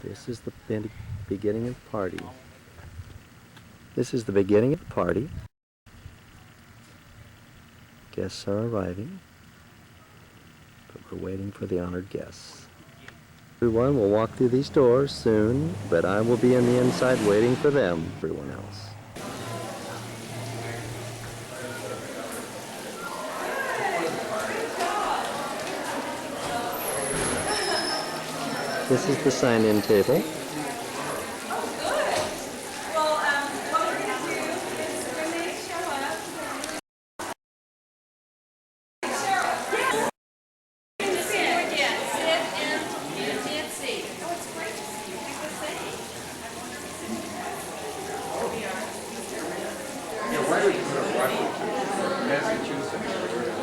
This is the beginning of the party. This is the beginning of the party. Guests are arriving, but we're waiting for the honored guests. Everyone will walk through these doors soon, but I will be on the inside waiting for them, everyone else. This is the sign-in table.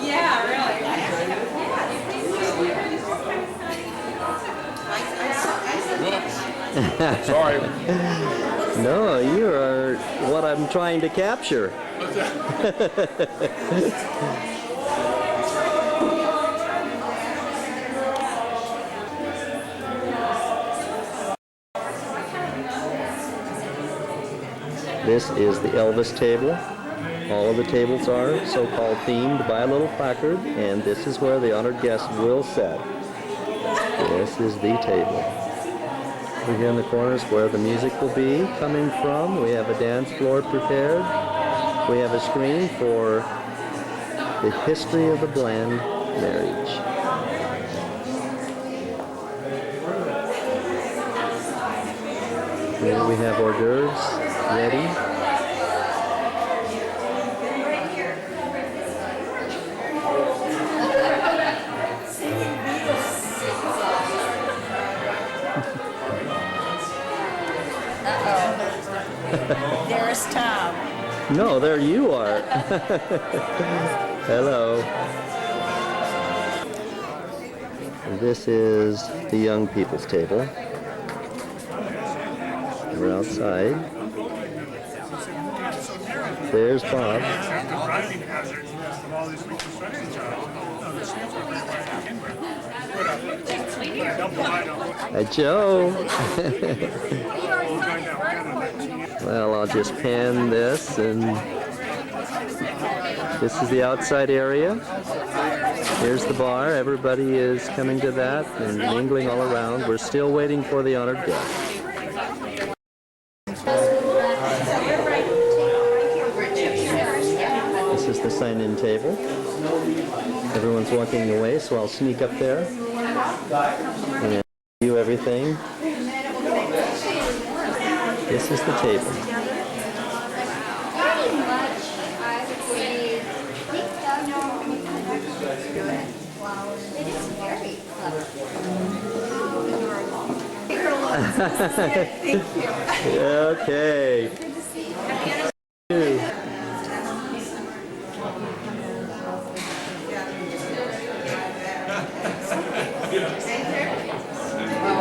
Yeah, really. Sorry. No, you are what I'm trying to capture. This is the Elvis table. All of the tables are so-called themed by a little placard, and this is where the honored guests will sit. This is the table. Over here in the corners where the music will be coming from. We have a dance floor prepared. We have a screen for the history of the Bland marriage. Here we have hors d'oeuvres ready. There's Tom. No, there you are. Hello. This is the young people's table. We're outside. There's Bob. Hi, Joe. Well, I'll just pan this, and this is the outside area. Here's the bar. Everybody is coming to that and mingling all around. We're still waiting for the honored guests. This is the sign-in table. Everyone's walking away, so I'll sneak up there and view everything. This is the table. Okay.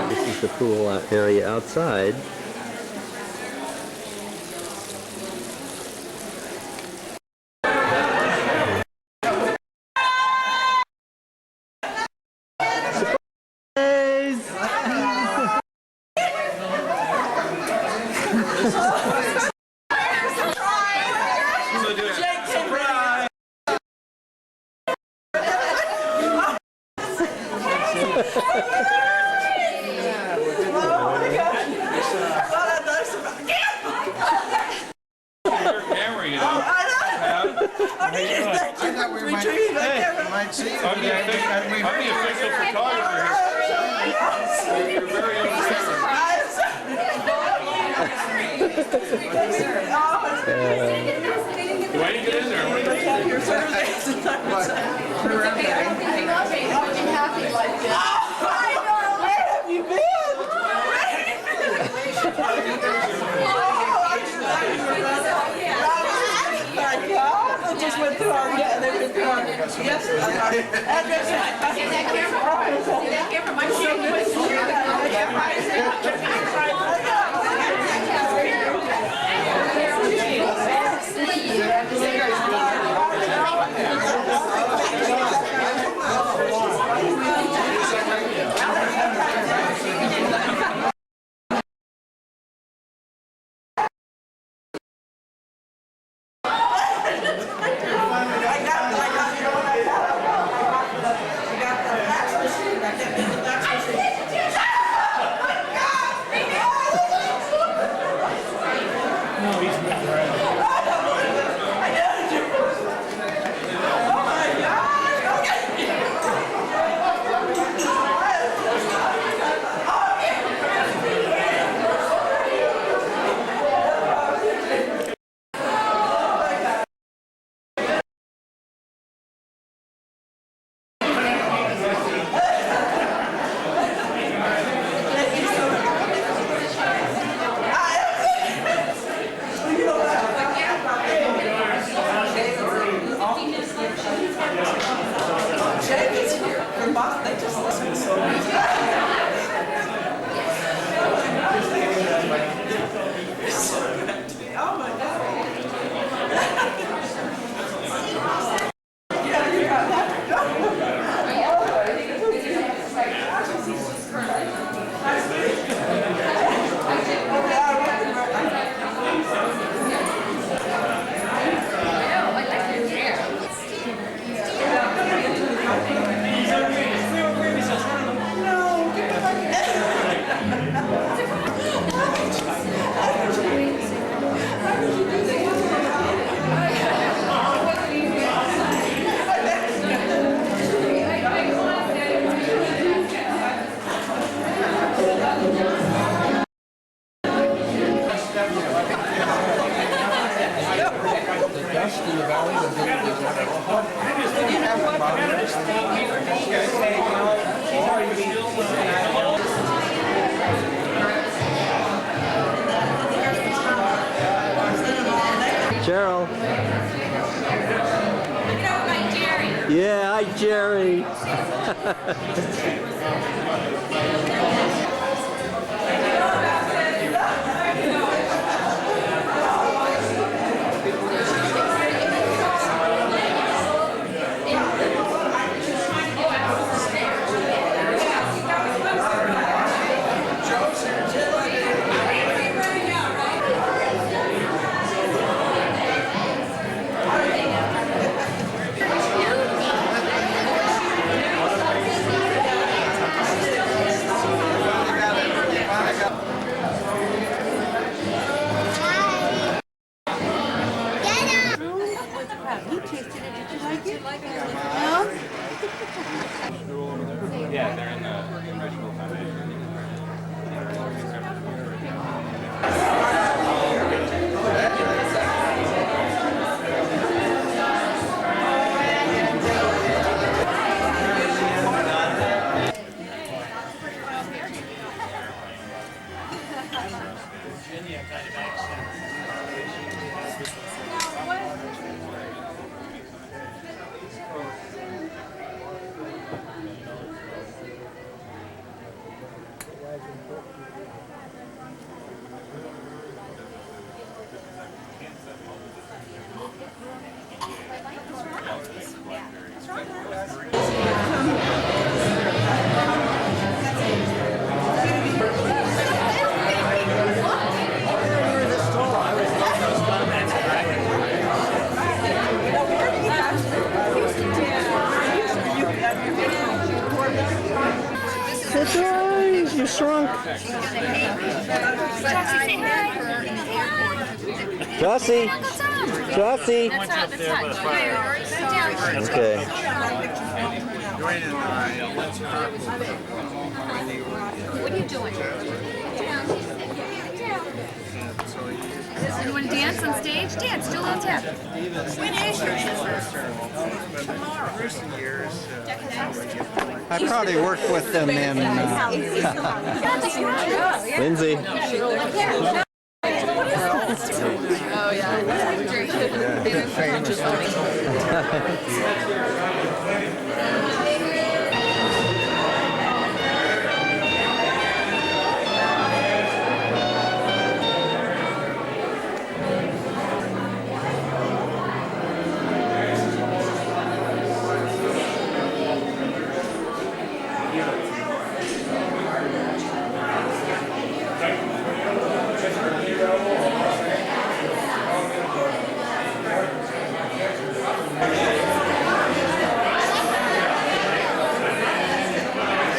This is the pool area outside. I'm the official photographer here. You're very understanding. Do I need to get in there? Happy like this. I know, where have you been? I just went through our, yeah, they went through our, yes, that camera, my Yeah, they're in the Vegetable Foundation. Surprise! You shrunk. Jossie! Jossie! Okay. What are you doing? You want to dance on stage? Dance, do a little tap. When is your I probably worked with them in. Lindsay. Oh, yeah.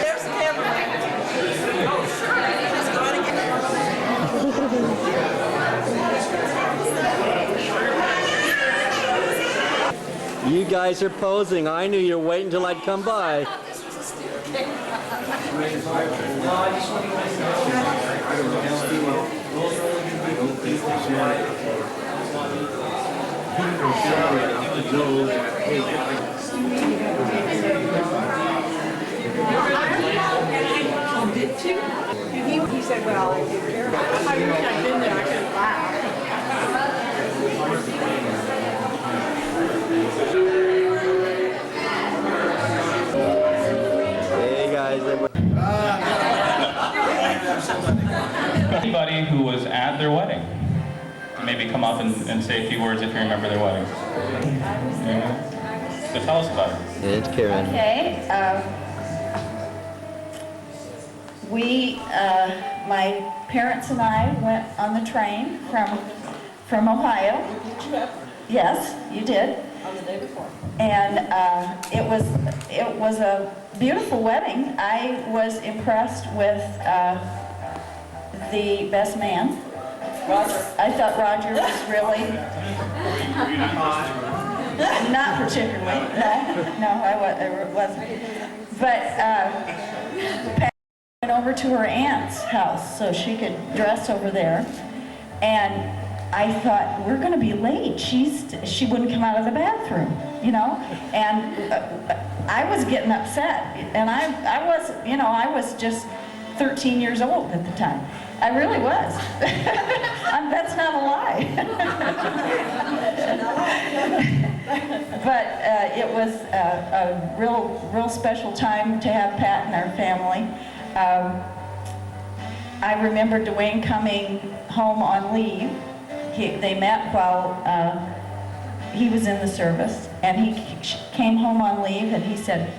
There's the camera. Oh, sure. Just go ahead and You guys are posing. I knew you were waiting until I'd come by. He said, well, I didn't care about it. I mean, I've been there, I couldn't laugh. Hey guys. Anybody who was at their wedding, maybe come up and say a few words if you remember their wedding. Yeah. So tell us about it. It's Karen. Okay, my parents and I went on the train from Ohio. Did you have Yes, you did. on the day before? And it was a beautiful wedding. I was impressed with the best man. Roger. I thought Roger was really not particularly. No, I wasn't. But Pat went over to her aunt's house so she could dress over there, and I thought, we're going to be late. She wouldn't come out of the bathroom, you know, and I was getting upset, and I was, you know, I was just 13 years old at the time. I really was. That's not a lie. But it was a real special time to have Pat in our family. I remember Dwayne coming home on leave. They met while he was in the service, and he came home on leave, and he said,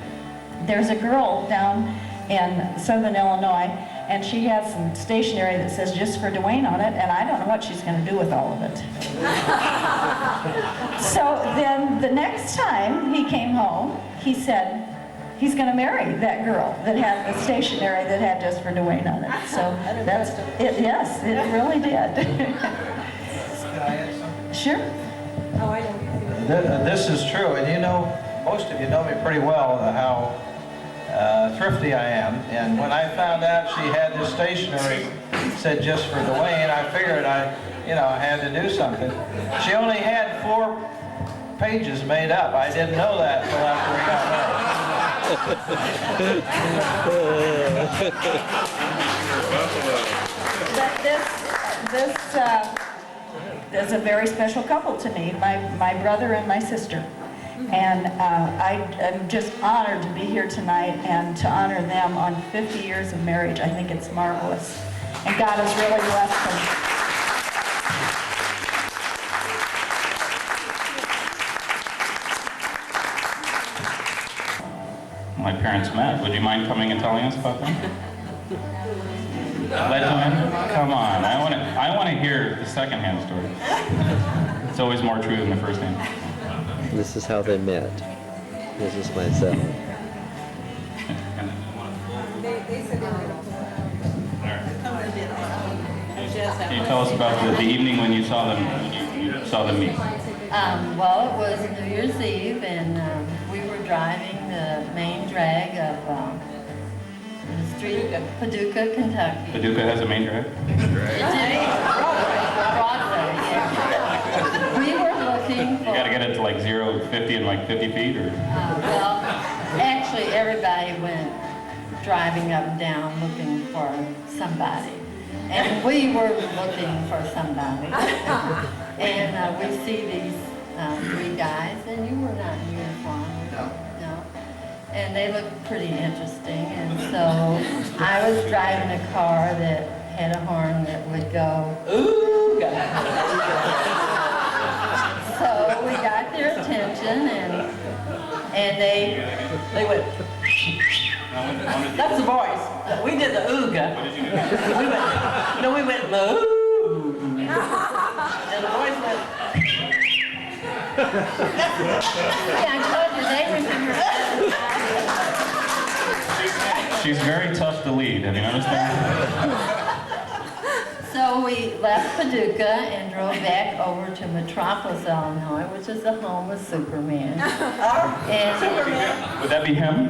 there's a girl down in Southern Illinois, and she has some stationery that says just for Dwayne on it, and I don't know what she's going to do with all of it. So then the next time he came home, he said he's going to marry that girl that had the stationery that had just for Dwayne on it. So that's it. Yes, it really did. Sure. Oh, I know. This is true, and you know, most of you know me pretty well, how thrifty I am. And when I found out she had this stationery said just for Dwayne, I figured I had to do something. She only had 4 pages made up. I didn't know that until after But this is a very special couple to me, my brother and my sister. And I'm just honored to be here tonight and to honor them on 50 years of marriage. I think it's marvelous. And God has really blessed them. My parents met. Would you mind coming and telling us about them? Let them in? Come on. I want to hear the second-hand story. It's always more true than the first-hand. This is how they met. This is myself. Can you tell us about the evening when you saw them meet? Well, it was New Year's Eve, and we were driving the main drag of the street of Paducah, Kentucky. Paducah has a main drag? Broadway, yeah. We were looking for... You gotta get it to like 0 to 50 in like 50 feet, or? Well, actually, everybody went driving up and down looking for somebody. And we were looking for somebody. And we see these 3 guys, and you were not in uniform. No. And they looked pretty interesting, and so I was driving a car that had a horn that would go, ooh, so we got their attention, and they went, that's the voice. We did the ooga. What did you do? We went, ooh. And the voice went, yeah, I told you, they remember. She's very tough to lead. Have you noticed that? So we left Paducah and drove back over to Metropolis, Illinois, which is the home of Superman. And, Would that be him?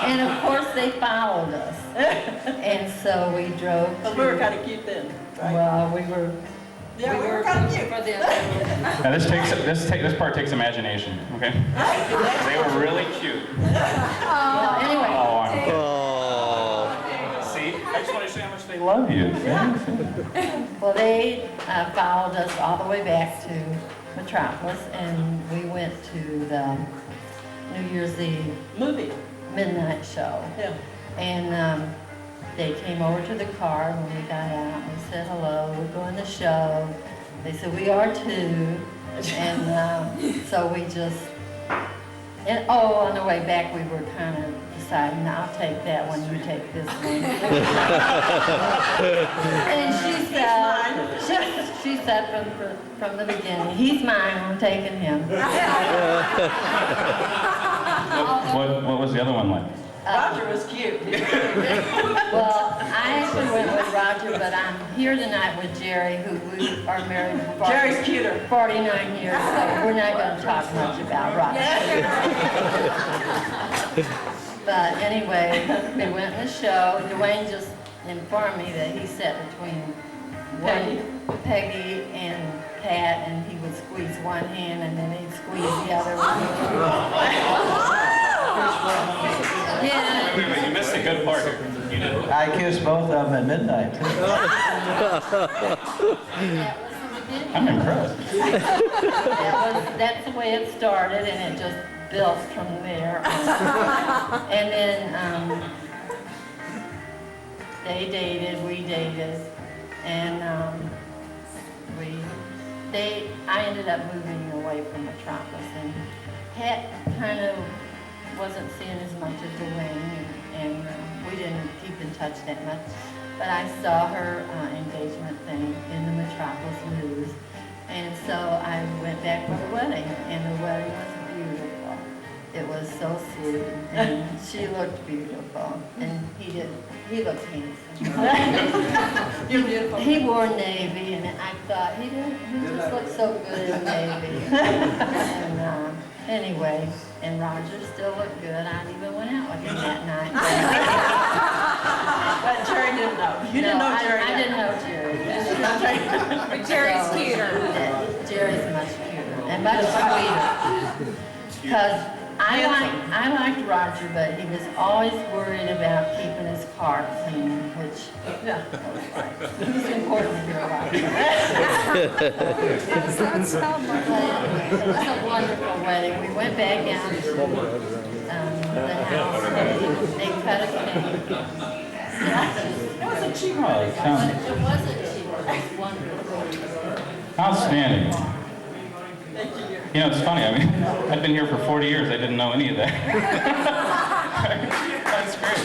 and of course, they followed us. And so we drove. But we were kind of cute then, right? Well, we were. Yeah, we were kind of cute. For the Now this part takes imagination, okay? They were really cute. anyway. Oh, Oh. see? I just want to show you how much they love you. Well, they followed us all the way back to Metropolis, and we went to the New Year's Eve Movie. midnight show. Yeah. And they came over to the car when we got out. We said hello, we're going to the show. They said, we are too. And so we just, on the way back we were kind of deciding, I'll take that one, you take this one. And she said from the beginning, he's mine, I'm taking him. What was the other one like? Roger was cute. Well, I actually went with Roger, but I'm here tonight with Jerry, who we are married for Jerry's cuter. 49 years, so we're not going to talk much about Roger. But anyway, we went in the show. Dwayne just informed me that he sat between Peggy and Pat, and he would squeeze one hand and then he'd squeeze the other one. Yeah. Wait, you missed a good part here. You did. I kissed both of them at midnight, too. That was I'm impressed. That's the way it started, and it just built from there. And then they dated, we dated, and I ended up moving away from Metropolis, and Pat kind of wasn't seeing as much as Dwayne, and we didn't keep in touch that much. But I saw her engagement thing in the Metropolis News, and so I went back for the wedding, and the wedding was beautiful. It was so sweet, and she looked beautiful, and he looked handsome. You're beautiful. He wore navy, and I thought, he just looked so good in navy. And anyway, and Roger still looked good. I even went out with him that night. But Jerry didn't know. You didn't know Jerry. I didn't know Jerry. But Jerry's So, cuter. Jerry's much cuter and much sweeter. Because I liked Roger, but he was always worried about keeping his car clean, which it was important to your life. That sounds like It was a wonderful wedding. We went back down to the house, and they cut a cake. It was a cheap Oh, wedding. it sounds It wasn't cheap, it was wonderful. outstanding. You know, it's funny, I mean, I've been here for 40 years, I didn't know any of that. That's great.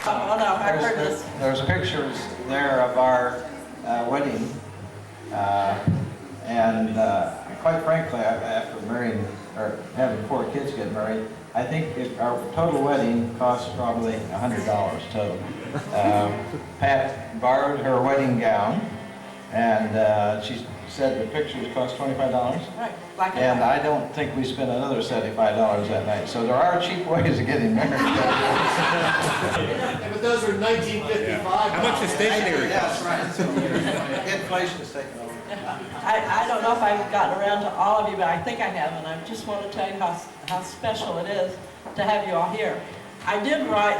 Oh, no, I've heard this. There's pictures there of our wedding, and quite frankly, after marrying, or having 4 kids get married, I think our total wedding cost probably $100 total. Pat borrowed her wedding gown, and she said the pictures cost $25. Right, black And and white. I don't think we spent another $75 that night. So there are cheap ways of getting married. But those are 1955. How much is stationery Yes, right. Inflation is taking over. I don't know if I've gotten around to all of you, but I think I have, and I just want to tell you how special it is to have you all here. I did write,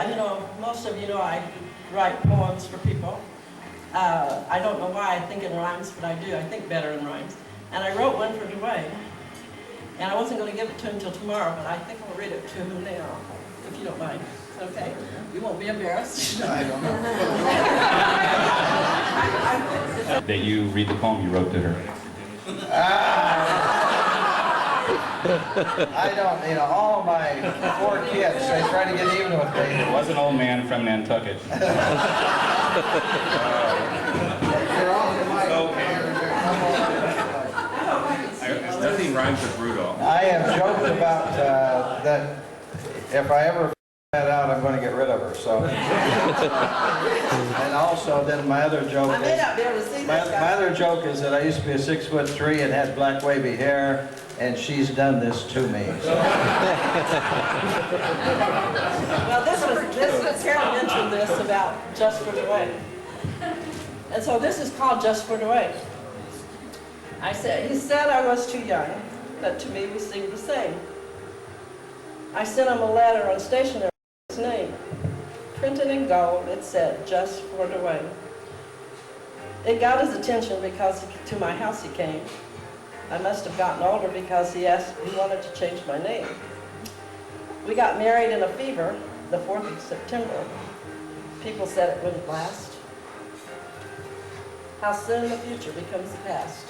most of you know I write poems for people. I don't know why I think in rhymes, but I do. I think better in rhymes. And I wrote one for Dwayne. And I wasn't going to give it to him until tomorrow, but I think I'll read it to him now, if you don't mind. Okay? You won't be embarrassed. I don't know. That you read the poem you wrote to her. I don't, all of my 4 kids, they try to get even with me. It was an old man from Nantucket. Nothing rhymes with Rudolph. I have joked about that if I ever that out, I'm going to get rid of her. So, and also, then my other joke I may is not be able to see my this guy. other joke is that I used to be a 6'3" and had black wavy hair, and she's done this to me. So. Well, Carol mentioned this about Just for Dwayne. And so this is called Just for Dwayne. He said I was too young, but to me we seemed the same. I sent him a letter on stationery with his name. Printed in gold, it said, Just for Dwayne. It got his attention because to my house he came. I must have gotten older because he wanted to change my name. We got married in a fever, the 4th of September. People said it wouldn't last. How soon the future becomes the past.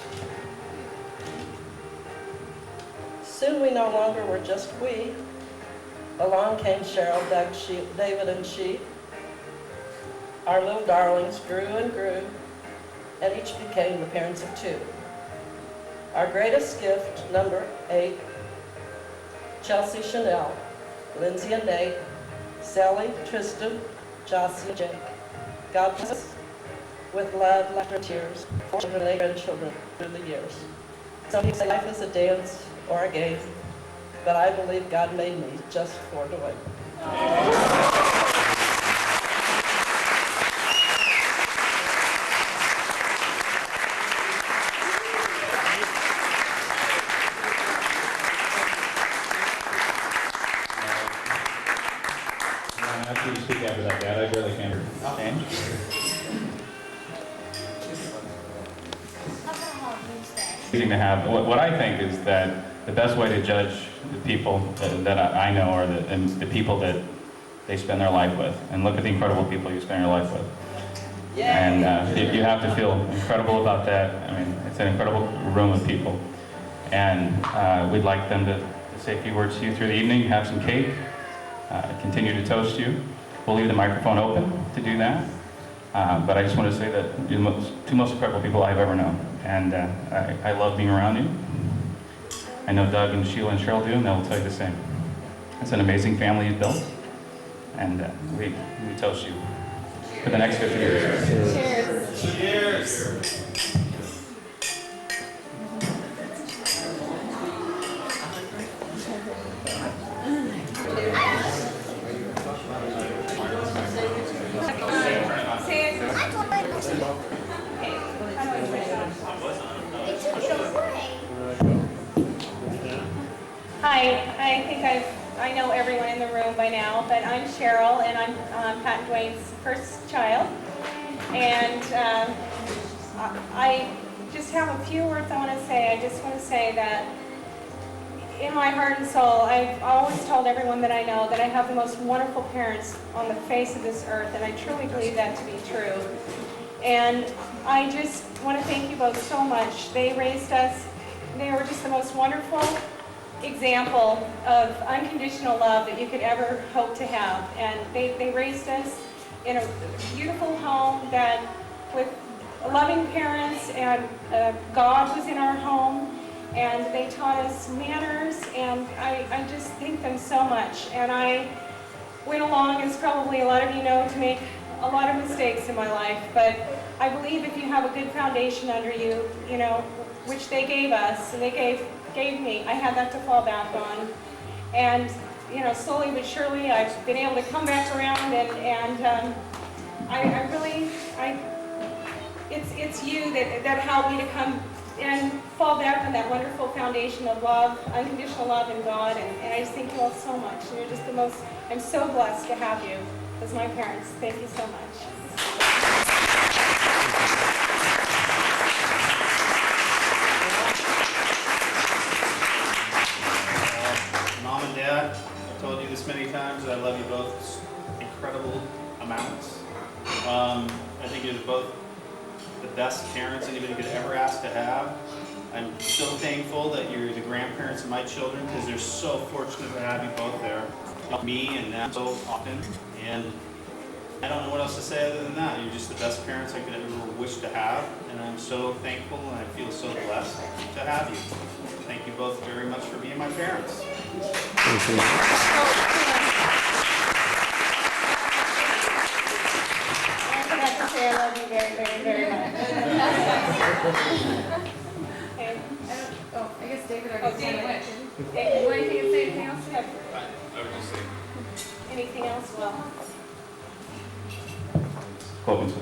Soon we no longer were just we. Along came Cheryl, Doug, David, and she. Our little darlings grew and grew, and each became the parents of 2. Our greatest gift, number 8, Chelsea, Chanel, Lindsay and Nate, Sally, Tristan, Jossie, and Jake. God bless us with love, laughter, and tears, children and grandchildren through the years. Some people say life is a dance or a game, but I believe God made me just for Dwayne. After you speak after that, Dad, I really can't. amazing to have. What I think is that the best way to judge the people that I know are the people that they spend their life with. And look at the incredible people you spend your life with. And you have to feel incredible about that. I mean, it's an incredible room of people. And we'd like them to say a few words to you through the evening, have some cake, continue to toast you. We'll leave the microphone open to do that. But I just want to say that you're the two most incredible people I've ever known. And I love being around you. I know Doug and Sheila and Cheryl do, and they'll tell you the same. It's an amazing family you've built. And we toast you for the next 50 years. Cheers. Hi, I think I know everyone in the room by now, but I'm Cheryl, and I'm Pat and Dwayne's first child. And I just have a few words I want to say. I just want to say that in my heart and soul, I've always told everyone that I know that I have the most wonderful parents on the face of this earth, and I truly believe that to be true. And I just want to thank you both so much. They raised us. They were just the most wonderful example of unconditional love that you could ever hope to have. And they raised us in a beautiful home that with loving parents, and God was in our home, and they taught us manners, and I just thank them so much. And I went along, as probably a lot of you know, to make a lot of mistakes in my life, but I believe if you have a good foundation under you, you know, which they gave us, and they gave me, I had that to fall back on. And, you know, slowly but surely, I've been able to come back around, and it's you that helped me to come and fall back on that wonderful foundation of love, unconditional love in God, and I just thank you all so much. You're just the most, I'm so blessed to have you as my parents. Thank you so much. Mom and Dad, I've told you this many times, I love you both incredible amounts. I think you're both the best parents anybody could ever ask to have. I'm so thankful that you're the grandparents of my children, because they're so fortunate to have you both there. Me and them so often, and I don't know what else to say other than that. You're just the best parents I could ever wish to have, and I'm so thankful and I feel so blessed to have you. Thank you both very much for being my parents. I forgot to say I love you very, very, very much. Okay. Oh, I guess David already said it. David, You want anything to say, anything else? I would just say, anything else? Well, Quote me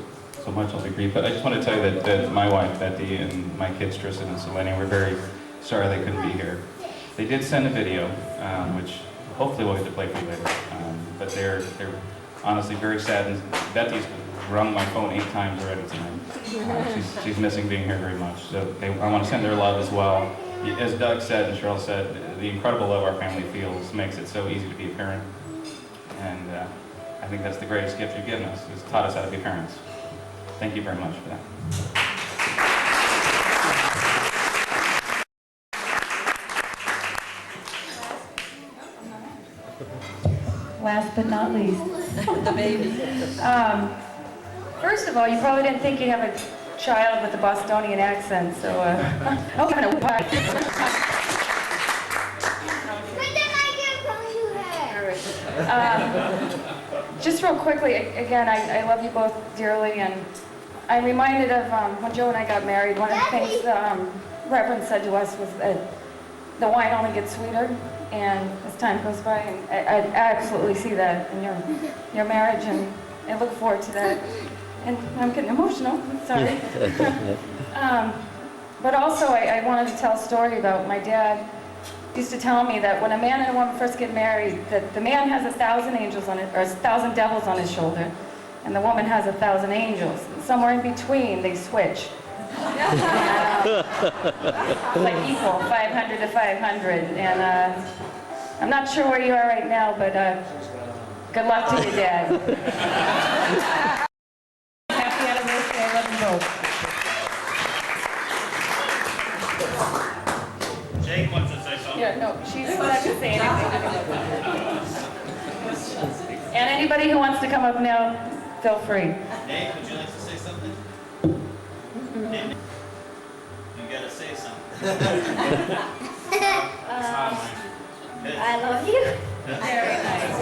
so much, I'll be brief, but I just want to tell you that my wife, Betty, and my kids, Tristan and Selene, were very sorry they couldn't be here. They did send a video, which hopefully we'll get to play for you later, but they're honestly very sad, and Betty's rung my phone 8 times already tonight. She's missing being here very much, so I want to send their love as well. As Doug said and Cheryl said, the incredible love our family feels makes it so easy to be a parent, and I think that's the greatest gift you've given us, is taught us how to be parents. Thank you very much for that. Last but not least. The baby. First of all, you probably didn't think you'd have a child with a Bostonian accent, so oh, kind of why. Just real quickly, again, I love you both dearly, and I'm reminded of when Joe and I got married. One of the things the Reverend said to us was that the wine only gets sweeter, and as time goes by, and I absolutely see that in your marriage, and I look forward to that. And I'm getting emotional, sorry. But also, I wanted to tell a story about my dad. Used to tell me that when a man and a woman first get married, that the man has 1,000 angels on it, or 1,000 devils on his shoulder, and the woman has 1,000 angels. Somewhere in between, they switch. It's like equal, 500 to 500. And I'm not sure where you are right now, but good luck to you, Dad. Happy anniversary. I love you both. Jake wants to say something. Yeah, no, she's not going to say anything. And anybody who wants to come up now, feel free. Nate, would you like to say something? Nate, you gotta say something. Smile, Mike. Good. I love you. Very nice.